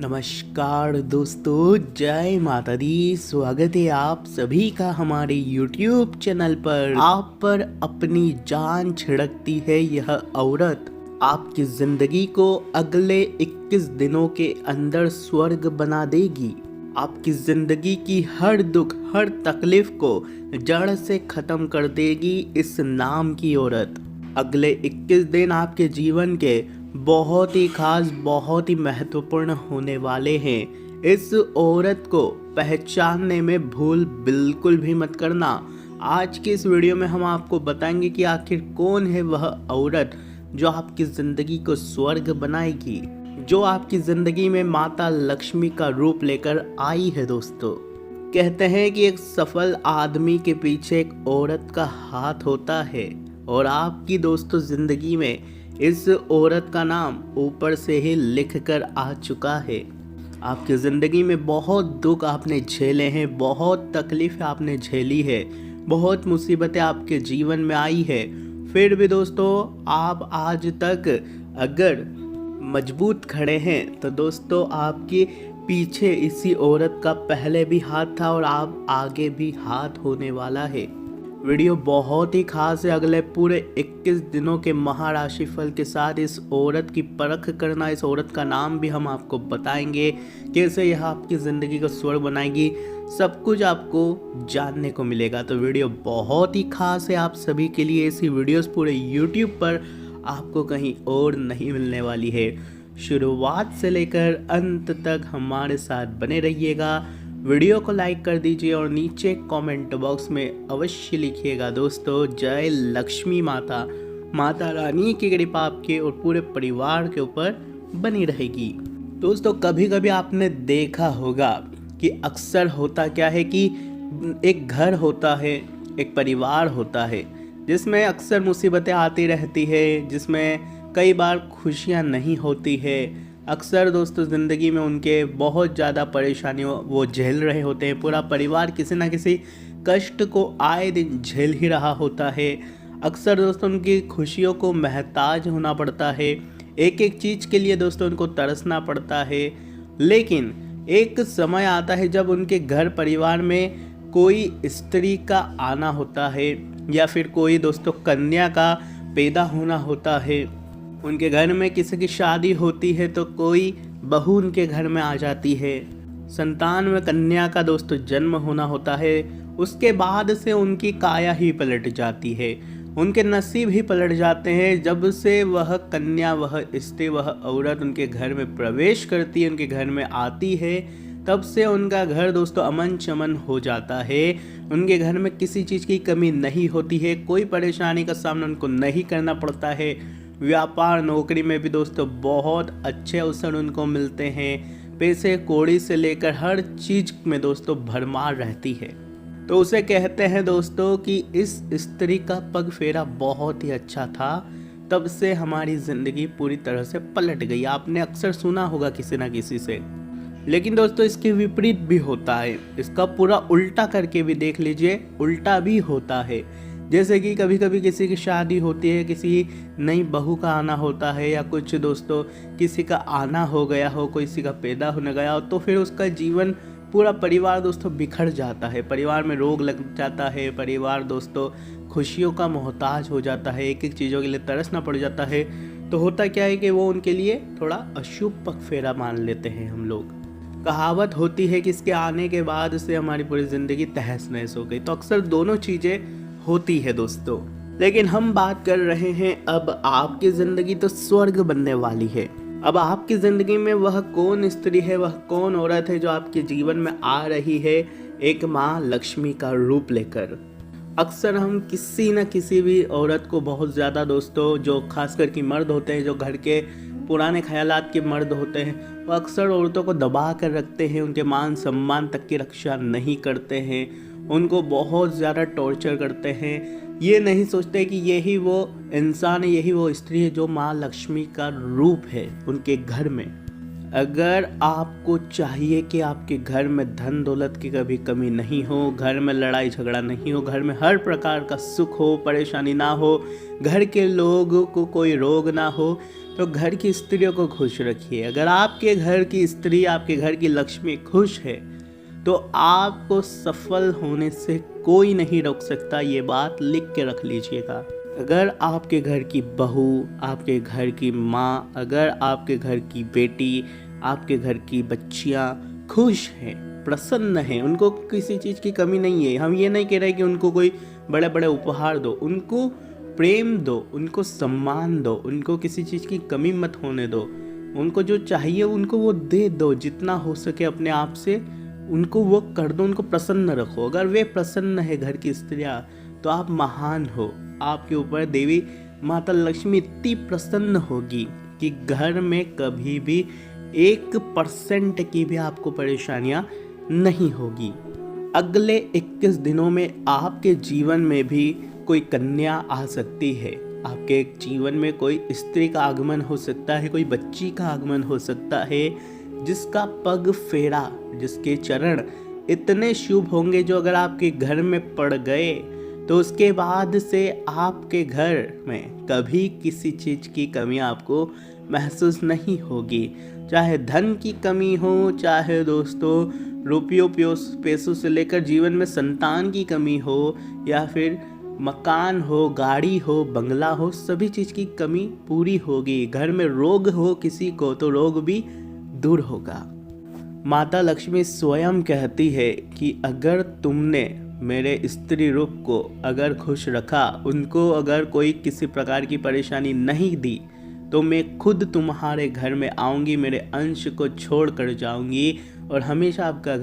नमस्कार दोस्तों, जय माता दी। स्वागत है आप सभी का हमारे YouTube चैनल पर। आप पर अपनी जान छिड़कती है यह औरत आपकी जिंदगी को अगले 21 दिनों के अंदर स्वर्ग बना देगी। आपकी जिंदगी की हर दुख, हर तकलीफ को जड़ से खत्म कर देगी इस नाम की औरत। अगले 21 दिन आपके जीवन के बहुत ही खास, बहुत ही महत्वपूर्ण होने वाले हैं। इस औरत को पहचानने में भूल बिल्कुल भी मत करना। आज की इस वीडियो में हम आपको बताएंगे कि आखिर कौन है वह औरत जो आपकी जिंदगी को स्वर्ग बनाएगी, जो आपकी जिंदगी में माता लक्ष्मी का रूप लेकर आई है। दोस्तों, कहते हैं कि एक सफल आदमी के पीछे एक औरत का हाथ होता है, और आपकी दोस्तों जिंदगी में इस औरत का नाम ऊपर से ही लिख कर आ चुका है। आपकी ज़िंदगी में बहुत दुख आपने झेले हैं, बहुत तकलीफ़ आपने झेली है, बहुत मुसीबतें आपके जीवन में आई है। फिर भी दोस्तों, आप आज तक अगर मजबूत खड़े हैं तो दोस्तों आपके पीछे इसी औरत का पहले भी हाथ था और आप आगे भी हाथ होने वाला है। वीडियो बहुत ही खास है। अगले पूरे 21 दिनों के महाराशि फल के साथ इस औरत की परख करना, इस औरत का नाम भी हम आपको बताएंगे, कैसे यह आपकी ज़िंदगी को स्वर्ग बनाएगी, सब कुछ आपको जानने को मिलेगा। तो वीडियो बहुत ही खास है आप सभी के लिए। ऐसी वीडियोस पूरे YouTube पर आपको कहीं और नहीं मिलने वाली है। शुरुआत से लेकर अंत तक हमारे साथ बने रहिएगा। वीडियो को लाइक कर दीजिए और नीचे कमेंट बॉक्स में अवश्य लिखिएगा दोस्तों, जय लक्ष्मी माता। माता रानी की कृपा आपके और पूरे परिवार के ऊपर बनी रहेगी। दोस्तों, कभी कभी आपने देखा होगा कि अक्सर होता क्या है कि एक घर होता है, एक परिवार होता है, जिसमें अक्सर मुसीबतें आती रहती है, जिसमें कई बार खुशियाँ नहीं होती है। अक्सर दोस्तों ज़िंदगी में उनके बहुत ज़्यादा परेशानियों वो झेल रहे होते हैं। पूरा परिवार किसी ना किसी कष्ट को आए दिन झेल ही रहा होता है। अक्सर दोस्तों उनकी खुशियों को महताज होना पड़ता है, एक एक चीज़ के लिए दोस्तों उनको तरसना पड़ता है। लेकिन एक समय आता है जब उनके घर परिवार में कोई स्त्री का आना होता है, या फिर कोई दोस्तों कन्या का पैदा होना होता है। उनके घर में किसी की शादी होती है तो कोई बहू उनके घर में आ जाती है। संतान में कन्या का दोस्तों जन्म होना होता है। उसके बाद से उनकी काया ही पलट जाती है, उनके नसीब ही पलट जाते हैं। जब से वह कन्या, वह स्त्री, वह औरत उनके घर में प्रवेश करती है, उनके घर में आती है, तब से उनका घर दोस्तों अमन चमन हो जाता है। उनके घर में किसी चीज़ की कमी नहीं होती है, कोई परेशानी का सामना उनको नहीं करना पड़ता है। व्यापार नौकरी में भी दोस्तों बहुत अच्छे अवसर उनको मिलते हैं। पैसे कौड़ी से लेकर हर चीज़ में दोस्तों भरमार रहती है। तो उसे कहते हैं दोस्तों कि इस स्त्री का पग फेरा बहुत ही अच्छा था, तब से हमारी ज़िंदगी पूरी तरह से पलट गई। आपने अक्सर सुना होगा किसी ना किसी से। लेकिन दोस्तों इसके विपरीत भी होता है, इसका पूरा उल्टा करके भी देख लीजिए, उल्टा भी होता है। जैसे कि कभी कभी किसी की शादी होती है, किसी नई बहू का आना होता है, या कुछ दोस्तों किसी का आना हो गया हो, किसी का पैदा होने गया हो, तो फिर उसका जीवन, पूरा परिवार दोस्तों बिखर जाता है। परिवार में रोग लग जाता है, परिवार दोस्तों खुशियों का मोहताज हो जाता है, एक एक चीज़ों के लिए तरसना पड़ जाता है। तो होता क्या है कि वो उनके लिए थोड़ा अशुभ पग फेरा मान लेते हैं हम लोग। कहावत होती है कि इसके आने के बाद से हमारी पूरी ज़िंदगी तहस नहस हो गई। तो अक्सर दोनों चीज़ें होती है दोस्तों। लेकिन हम बात कर रहे हैं, अब आपकी ज़िंदगी तो स्वर्ग बनने वाली है। अब आपकी ज़िंदगी में वह कौन स्त्री है, वह कौन औरत है जो आपके जीवन में आ रही है एक माँ लक्ष्मी का रूप लेकर। अक्सर हम किसी न किसी भी औरत को बहुत ज़्यादा दोस्तों, जो खासकर कि मर्द होते हैं, जो घर के पुराने ख्यालात के मर्द होते हैं, वो अक्सर औरतों को दबा कर रखते हैं, उनके मान सम्मान तक की रक्षा नहीं करते हैं, उनको बहुत ज़्यादा टॉर्चर करते हैं। ये नहीं सोचते कि यही वो इंसान है, यही वो स्त्री है जो माँ लक्ष्मी का रूप है उनके घर में। अगर आपको चाहिए कि आपके घर में धन दौलत की कभी कमी नहीं हो, घर में लड़ाई झगड़ा नहीं हो, घर में हर प्रकार का सुख हो, परेशानी ना हो, घर के लोगों को कोई रोग ना हो, तो घर की स्त्रियों को खुश रखिए। अगर आपके घर की स्त्री, आपके घर की लक्ष्मी खुश है तो आपको सफल होने से कोई नहीं रोक सकता। ये बात लिख के रख लीजिएगा। अगर आपके घर की बहू, आपके घर की माँ, अगर आपके घर की बेटी, आपके घर की बच्चियाँ खुश हैं, प्रसन्न हैं, उनको किसी चीज़ की कमी नहीं है, हम ये नहीं कह रहे कि उनको कोई बड़े बड़े उपहार दो, उनको प्रेम दो, उनको सम्मान दो, उनको किसी चीज़ की कमी मत होने दो, उनको जो चाहिए उनको वो दे दो, जितना हो सके अपने आप से उनको वो कर दो, उनको प्रसन्न रखो। अगर वे प्रसन्न है घर की स्त्रियाँ तो आप महान हो। आपके ऊपर देवी माता लक्ष्मी इतनी प्रसन्न होगी कि घर में कभी भी 1% की भी आपको परेशानियाँ नहीं होगी। अगले 21 दिनों में आपके जीवन में भी कोई कन्या आ सकती है, आपके जीवन में कोई स्त्री का आगमन हो सकता है, कोई बच्ची का आगमन हो सकता है, जिसका पग फेरा, जिसके चरण इतने शुभ होंगे जो अगर आपके घर में पड़ गए तो उसके बाद से आपके घर में कभी किसी चीज़ की कमी आपको महसूस नहीं होगी। चाहे धन की कमी हो, चाहे दोस्तों रुपयों पैसों से लेकर जीवन में संतान की कमी हो, या फिर मकान हो, गाड़ी हो, बंगला हो, सभी चीज़ की कमी पूरी होगी। घर में रोग हो किसी को तो रोग भी दूर होगा। माता लक्ष्मी स्वयं कहती है कि अगर तुमने मेरे स्त्री रूप को अगर खुश रखा, उनको अगर कोई किसी प्रकार की परेशानी नहीं दी, तो मैं खुद तुम्हारे घर में आऊँगी, मेरे अंश को छोड़ कर जाऊँगी और हमेशा आपका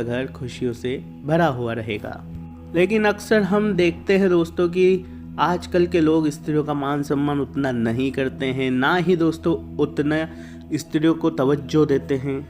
घर खुशियों से भरा हुआ रहेगा। लेकिन अक्सर हम देखते हैं दोस्तों कि आजकल के लोग स्त्रियों का मान सम्मान उतना नहीं करते हैं, ना ही दोस्तों उतना स्त्रियों को तवज्जो देते हैं।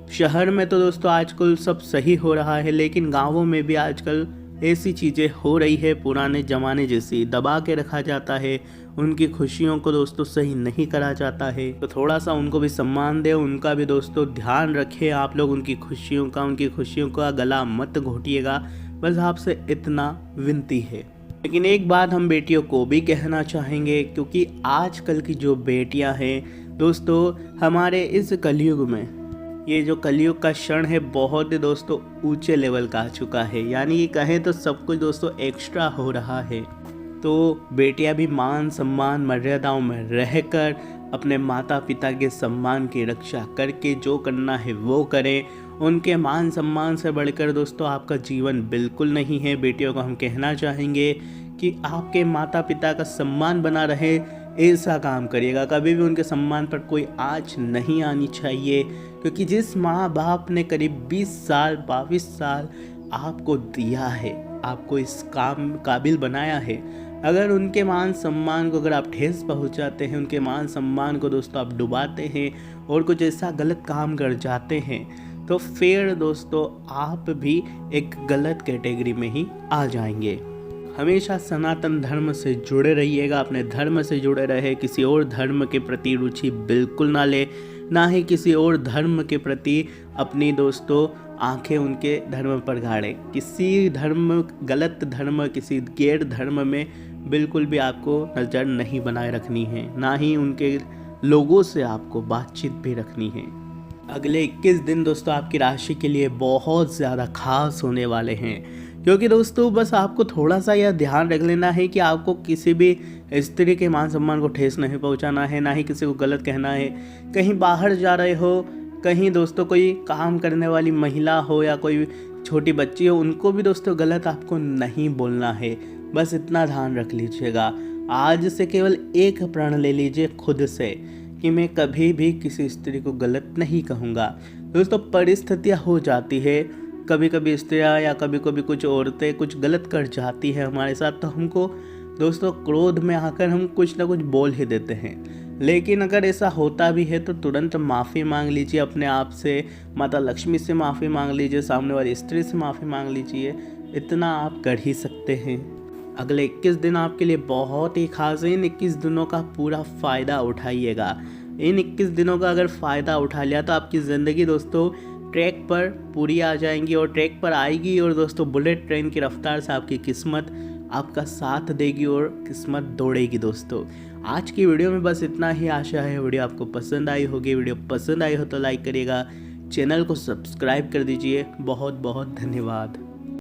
शहर में तो दोस्तों आजकल सब सही हो रहा है, लेकिन गांवों में भी आजकल ऐसी चीज़ें हो रही है पुराने ज़माने जैसी, दबा के रखा जाता है, उनकी खुशियों को दोस्तों सही नहीं करा जाता है। तो थोड़ा सा उनको भी सम्मान दें, उनका भी दोस्तों ध्यान रखें आप लोग, उनकी खुशियों का गला मत घोटिएगा, बस आपसे इतना विनती है। लेकिन एक बात हम बेटियों को भी कहना चाहेंगे, क्योंकि आजकल की जो बेटियां हैं दोस्तों, हमारे इस कलयुग में, ये जो कलयुग का क्षण है बहुत ही दोस्तों ऊंचे लेवल का आ चुका है, यानी कि कहें तो सब कुछ दोस्तों एक्स्ट्रा हो रहा है। तो बेटियां भी मान सम्मान मर्यादाओं में रहकर अपने माता पिता के सम्मान की रक्षा करके जो करना है वो करें। उनके मान सम्मान से बढ़कर दोस्तों आपका जीवन बिल्कुल नहीं है। बेटियों को हम कहना चाहेंगे कि आपके माता पिता का सम्मान बना रहे, ऐसा काम करिएगा। कभी भी उनके सम्मान पर कोई आँच नहीं आनी चाहिए, क्योंकि जिस माँ बाप ने करीब 20 साल 22 साल आपको दिया है, आपको इस काम काबिल बनाया है, अगर उनके मान सम्मान को अगर आप ठेस पहुंचाते हैं, उनके मान सम्मान को दोस्तों आप डुबाते हैं और कुछ ऐसा गलत काम कर जाते हैं, तो फिर दोस्तों आप भी एक गलत कैटेगरी में ही आ जाएंगे। हमेशा सनातन धर्म से जुड़े रहिएगा, अपने धर्म से जुड़े रहे, किसी और धर्म के प्रति रुचि बिल्कुल ना ले, ना ही किसी और धर्म के प्रति अपनी दोस्तों आंखें उनके धर्म पर गाड़े। किसी धर्म, गलत धर्म, किसी गैर धर्म में बिल्कुल भी आपको नज़र नहीं बनाए रखनी है, ना ही उनके लोगों से आपको बातचीत भी रखनी है। अगले 21 दिन दोस्तों आपकी राशि के लिए बहुत ज़्यादा खास होने वाले हैं, क्योंकि दोस्तों बस आपको थोड़ा सा यह ध्यान रख लेना है कि आपको किसी भी स्त्री के मान सम्मान को ठेस नहीं पहुंचाना है, ना ही किसी को गलत कहना है। कहीं बाहर जा रहे हो, कहीं दोस्तों कोई काम करने वाली महिला हो या कोई छोटी बच्ची हो, उनको भी दोस्तों गलत आपको नहीं बोलना है। बस इतना ध्यान रख लीजिएगा। आज से केवल एक प्रण ले लीजिए खुद से कि मैं कभी भी किसी स्त्री को गलत नहीं कहूँगा। दोस्तों परिस्थितियाँ हो जाती है, कभी कभी स्त्रियाँ या कभी कभी कुछ औरतें कुछ गलत कर जाती है हमारे साथ, तो हमको दोस्तों क्रोध में आकर हम कुछ ना कुछ बोल ही देते हैं। लेकिन अगर ऐसा होता भी है तो तुरंत माफ़ी मांग लीजिए अपने आप से, माता लक्ष्मी से माफ़ी मांग लीजिए, सामने वाली स्त्री से माफ़ी मांग लीजिए, इतना आप कर ही सकते हैं। अगले 21 दिन आपके लिए बहुत ही खास है। इन 21 दिनों का पूरा फ़ायदा उठाइएगा। इन 21 दिनों का अगर फ़ायदा उठा लिया तो आपकी ज़िंदगी दोस्तों ट्रैक पर पूरी आ जाएंगी और ट्रैक पर आएगी, और दोस्तों बुलेट ट्रेन की रफ्तार से आपकी किस्मत आपका साथ देगी और किस्मत दौड़ेगी। दोस्तों आज की वीडियो में बस इतना ही। आशा है वीडियो आपको पसंद आई होगी। वीडियो पसंद आई हो तो लाइक करिएगा, चैनल को सब्सक्राइब कर दीजिए। बहुत बहुत धन्यवाद।